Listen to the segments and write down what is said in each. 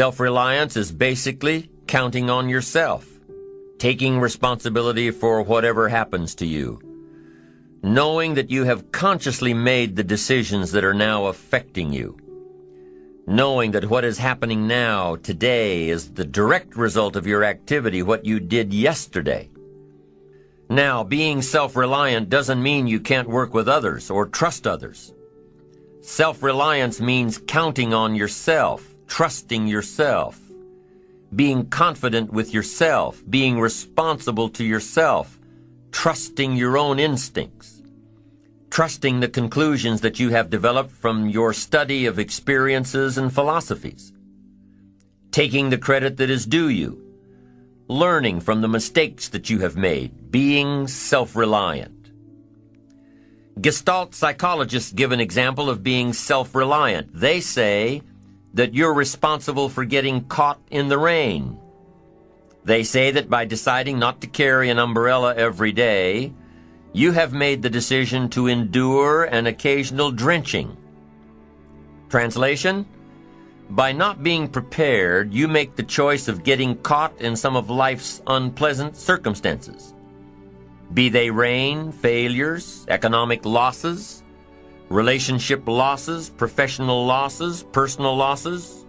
Self-reliance is basically counting on yourself, taking responsibility for whatever happens to you, knowing that you have consciously made the decisions that are now affecting you, knowing that what is happening now, today, is the direct result of your activity, what you did yesterday. Now, being self-reliant doesn't mean you can't work with others or trust others. Self-reliance means counting on yourself, trusting yourself, being confident with yourself, being responsible to yourself, trusting your own instincts, trusting the conclusions that you have developed from your study of experiences and philosophies, taking the credit that is due you, learning from the mistakes that you have made, being self-reliant. Gestalt psychologists give an example of being self-reliant. They say that you're responsible for getting caught in the rain. They say that by deciding not to carry an umbrella every day, you have made the decision to endure an occasional drenching. Translation? By not being prepared, you make the choice of getting caught in some of life's unpleasant circumstances. Be they rain, failures, economic losses, relationship losses, professional losses, personal losses.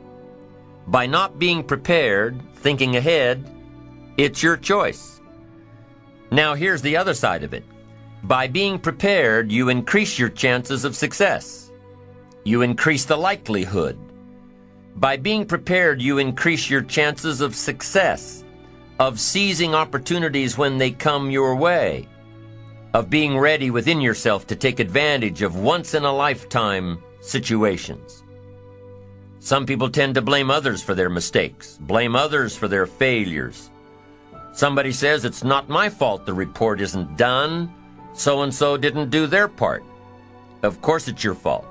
By not being prepared, thinking ahead, it's your choice. Now here's the other side of it. By being prepared, you increase your chances of success. You increase the likelihood. By being prepared, you increase your chances of success, of seizing opportunities when they come your way, of being ready within yourself to take advantage of once-in-a-lifetime situations. Some people tend to blame others for their mistakes, blame others for their failures. Somebody says, it's not my fault the report isn't done, so-and-so didn't do their part. Of course it's your fault.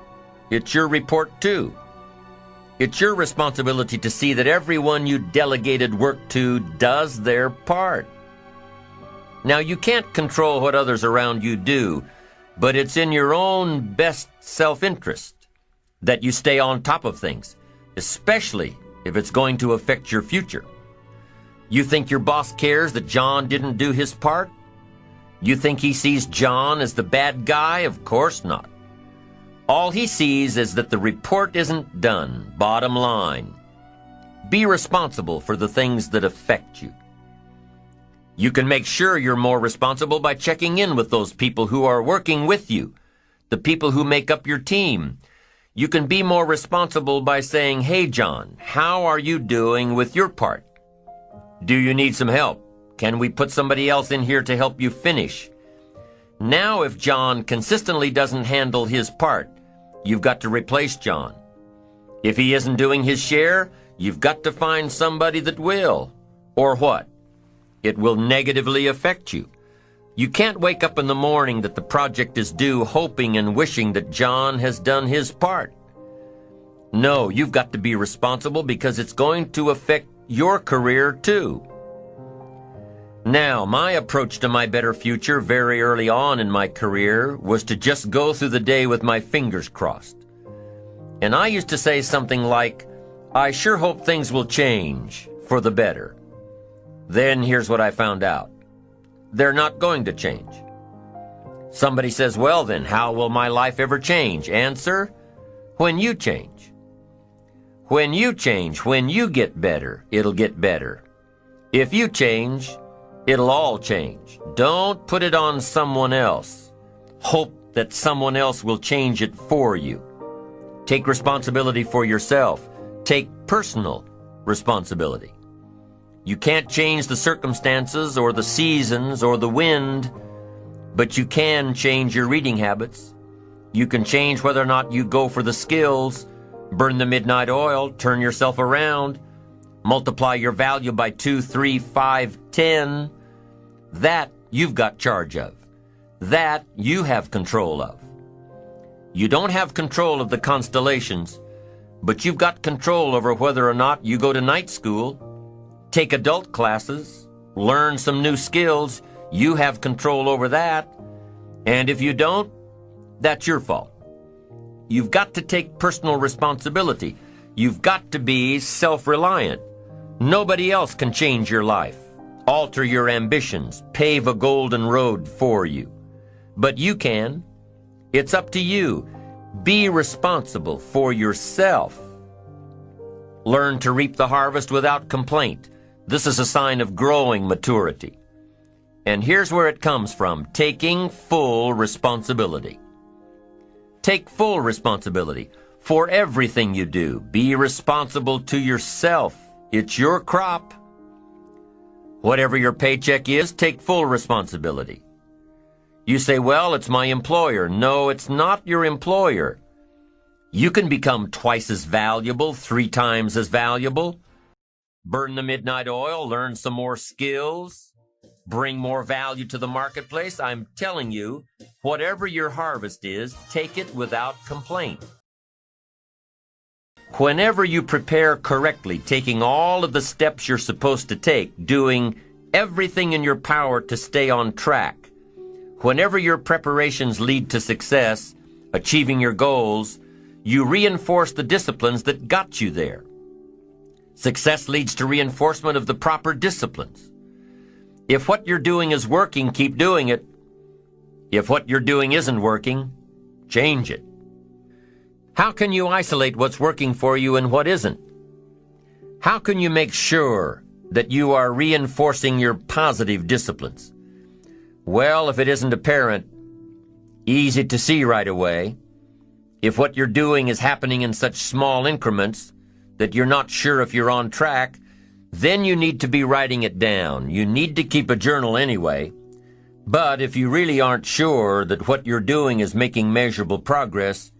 It's your report too. It's your responsibility to see that everyone you delegated work to does their part. Now, you can't control what others around you do, but it's in your own best self-interest that you stay on top of things, especially if it's going to affect your future. You think your boss cares that John didn't do his part? You think he sees John as the bad guy? Of course not. All he sees is that the report isn't done, bottom line. Be responsible for the things that affect you. You can make sure you're more responsible by checking in with those people who are working with you, the people who make up your team. You can be more responsible by saying, hey, John, how are you doing with your part? Do you need some help? Can we put somebody else in here to help you finish? Now, if John consistently doesn't handle his part, you've got to replace John. If he isn't doing his share, you've got to find somebody that will. Or what? It will negatively affect you. You can't wake up in the morning that the project is due hoping and wishing that John has done his part. No, you've got to be responsible because it's going to affect your career too. Now, my approach to my better future very early on in my career was to just go through the day with my fingers crossed. And I used to say something like, I sure hope things will change for the better. Then here's what I found out. They're not going to change. Somebody says, well then, how will my life ever change? Answer, when you change. When you change, when you get better, it'll get better. If you change, it'll all change. Don't put it on someone else. Hope that someone else will change it for you. Take responsibility for yourself. Take personal responsibility. You can't change the circumstances or the seasons or the wind, but you can change your reading habits. You can change whether or not you go for the skills, burn the midnight oil, turn yourself around, multiply your value by 2, 3, 5, 10. That you've got charge of. That you have control of. You don't have control of the constellations, but you've got control over whether or not you go to night school, take adult classes, learn some new skills. You have control over that. And if you don't, that's your fault. You've got to take personal responsibility. You've got to be self-reliant. Nobody else can change your life, alter your ambitions, pave a golden road for you. But you can. It's up to you. Be responsible for yourself. Learn to reap the harvest without complaint. This is a sign of growing maturity. And here's where it comes from: taking full responsibility. Take full responsibility for everything you do. Be responsible to yourself. It's your crop. Whatever your paycheck is, take full responsibility. You say, well, it's my employer. No, it's not your employer. You can become twice as valuable, 3 times as valuable. Burn the midnight oil, learn some more skills, bring more value to the marketplace. I'm telling you, whatever your harvest is, take it without complaint. Whenever you prepare correctly, taking all of the steps you're supposed to take, doing everything in your power to stay on track, whenever your preparations lead to success, achieving your goals, you reinforce the disciplines that got you there. Success leads to reinforcement of the proper disciplines. If what you're doing is working, keep doing it. If what you're doing isn't working, change it. How can you isolate what's working for you and what isn't? How can you make sure that you are reinforcing your positive disciplines? Well, if it isn't apparent, easy to see right away, if what you're doing is happening in such small increments that you're not sure if you're on track, then you need to be writing it down. You need to keep a journal anyway. But if you really aren't sure that what you're doing is making measurable progress,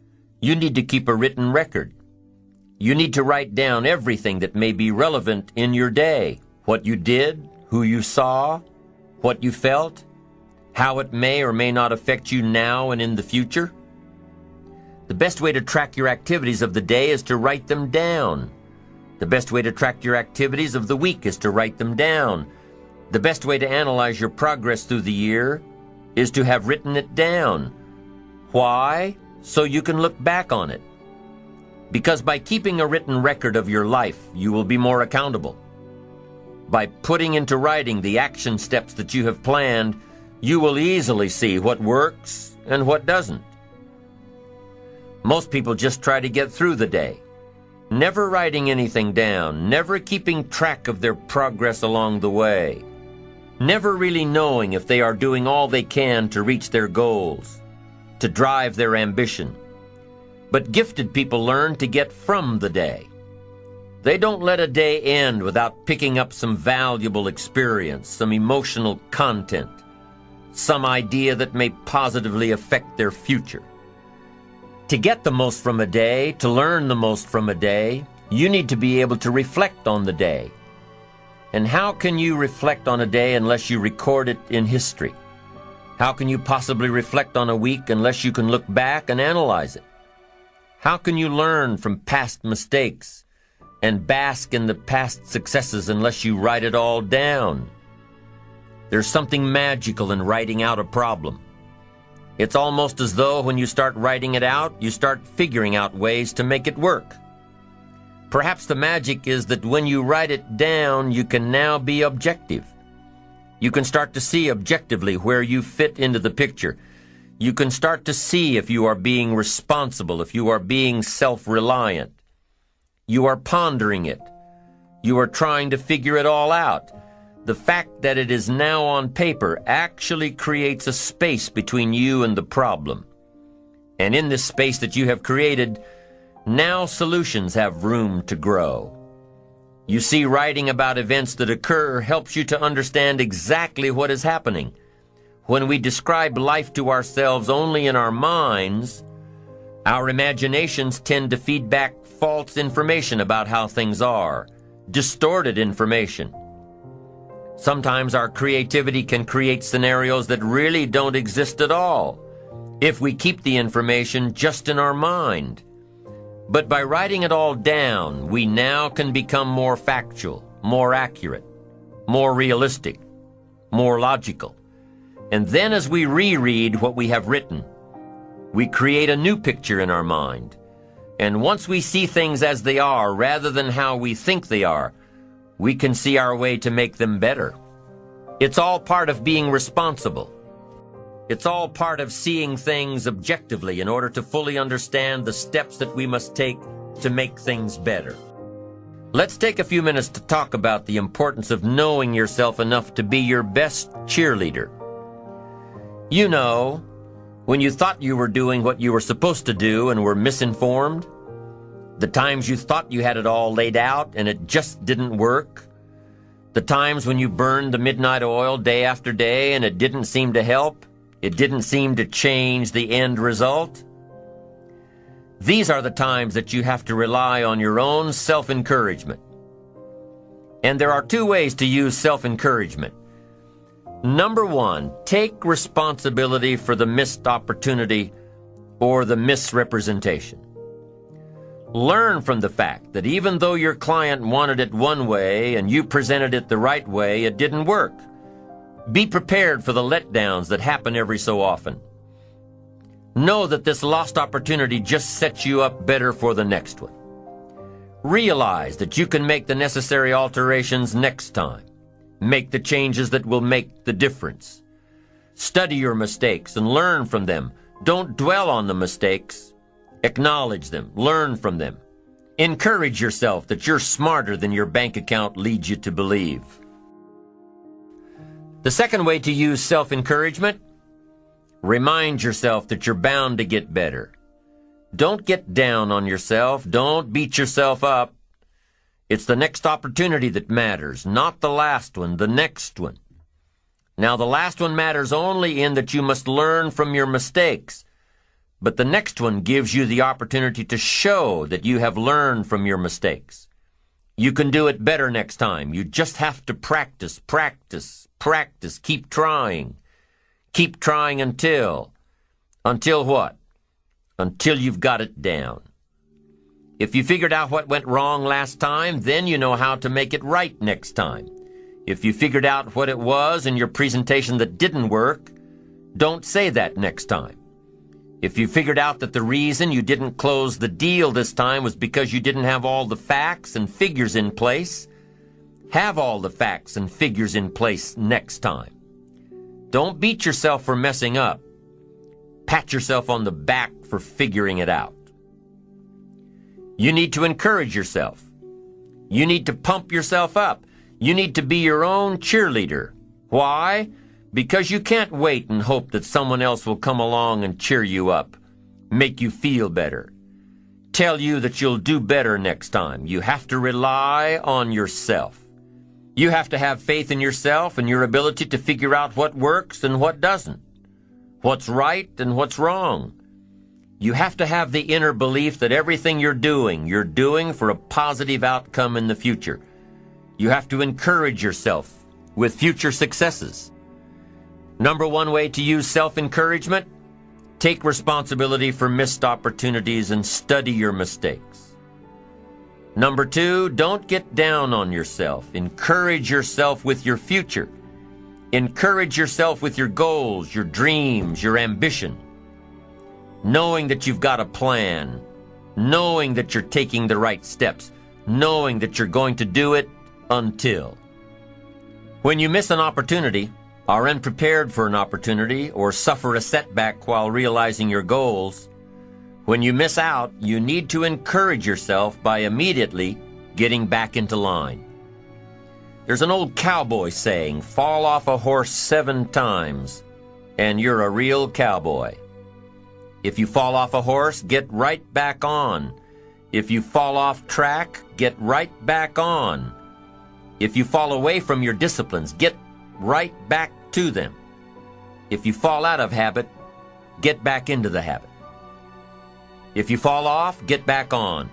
you need to keep a written record. You need to write down everything that may be relevant in your day. What you did, who you saw, what you felt, how it may or may not affect you now and in the future. The best way to track your activities of the day is to write them down. The best way to track your activities of the week is to write them down. The best way to analyze your progress through the year is to have written it down. Why? So you can look back on it. Because by keeping a written record of your life, you will be more accountable. By putting into writing the action steps that you have planned, you will easily see what works and what doesn't. Most people just try to get through the day, never writing anything down, never keeping track of their progress along the way, never really knowing if they are doing all they can to reach their goals, to drive their ambition. But gifted people learn to get from the day. They don't let a day end without picking up some valuable experience, some emotional content, some idea that may positively affect their future. To get the most from a day, to learn the most from a day, you need to be able to reflect on the day. And how can you reflect on a day unless you record it in history? How can you possibly reflect on a week unless you can look back and analyze it? How can you learn from past mistakes and bask in the past successes unless you write it all down? There's something magical in writing out a problem. It's almost as though when you start writing it out, you start figuring out ways to make it work. Perhaps the magic is that when you write it down, you can now be objective. You can start to see objectively where you fit into the picture. You can start to see if you are being responsible, if you are being self-reliant. You are pondering it. You are trying to figure it all out. The fact that it is now on paper actually creates a space between you and the problem. And in this space that you have created, now solutions have room to grow. You see, writing about events that occur helps you to understand exactly what is happening. When we describe life to ourselves only in our minds, our imaginations tend to feed back false information about how things are, distorted information. Sometimes our creativity can create scenarios that really don't exist at all, if we keep the information just in our mind. But by writing it all down, we now can become more factual, more accurate, more realistic, more logical. And then as we reread what we have written, we create a new picture in our mind. And once we see things as they are rather than how we think they are, we can see our way to make them better. It's all part of being responsible. It's all part of seeing things objectively in order to fully understand the steps that we must take to make things better. Let's take a few minutes to talk about the importance of knowing yourself enough to be your best cheerleader. You know, when you thought you were doing what you were supposed to do and were misinformed, the times you thought you had it all laid out and it just didn't work, the times when you burned the midnight oil day after day and it didn't seem to help, it didn't seem to change the end result. These are the times that you have to rely on your own self-encouragement. And there are two ways to use self-encouragement. Number one, take responsibility for the missed opportunity or the misrepresentation. Learn from the fact that even though your client wanted it one way and you presented it the right way, it didn't work. Be prepared for the letdowns that happen every so often. Know that this lost opportunity just sets you up better for the next one. Realize that you can make the necessary alterations next time. Make the changes that will make the difference. Study your mistakes and learn from them. Don't dwell on the mistakes. Acknowledge them. Learn from them. Encourage yourself that you're smarter than your bank account leads you to believe. The second way to use self-encouragement, remind yourself that you're bound to get better. Don't get down on yourself. Don't beat yourself up. It's the next opportunity that matters, not the last one, the next one. Now, the last one matters only in that you must learn from your mistakes. But the next one gives you the opportunity to show that you have learned from your mistakes. You can do it better next time. You just have to practice, practice, practice. Keep trying. Keep trying until what? Until you've got it down. If you figured out what went wrong last time, then you know how to make it right next time. If you figured out what it was in your presentation that didn't work, don't say that next time. If you figured out that the reason you didn't close the deal this time was because you didn't have all the facts and figures in place, have all the facts and figures in place next time. Don't beat yourself for messing up. Pat yourself on the back for figuring it out. You need to encourage yourself. You need to pump yourself up. You need to be your own cheerleader. Why? Because you can't wait and hope that someone else will come along and cheer you up, make you feel better, tell you that you'll do better next time. You have to rely on yourself. You have to have faith in yourself and your ability to figure out what works and what doesn't, what's right and what's wrong. You have to have the inner belief that everything you're doing for a positive outcome in the future. You have to encourage yourself with future successes. Number one way to use self-encouragement, take responsibility for missed opportunities and study your mistakes. Number two, don't get down on yourself. Encourage yourself with your future. Encourage yourself with your goals, your dreams, your ambition. Knowing that you've got a plan, knowing that you're taking the right steps, knowing that you're going to do it until. When you miss an opportunity, are unprepared for an opportunity, or suffer a setback while realizing your goals, when you miss out, you need to encourage yourself by immediately getting back into line. There's an old cowboy saying, fall off a horse 7 times, and you're a real cowboy. If you fall off a horse, get right back on. If you fall off track, get right back on. If you fall away from your disciplines, get right back to them. If you fall out of habit, get back into the habit. If you fall off, get back on.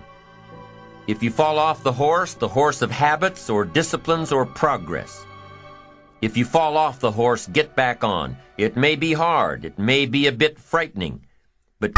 If you fall off the horse of habits or disciplines or progress. If you fall off the horse, get back on. It may be hard, it may be a bit frightening, but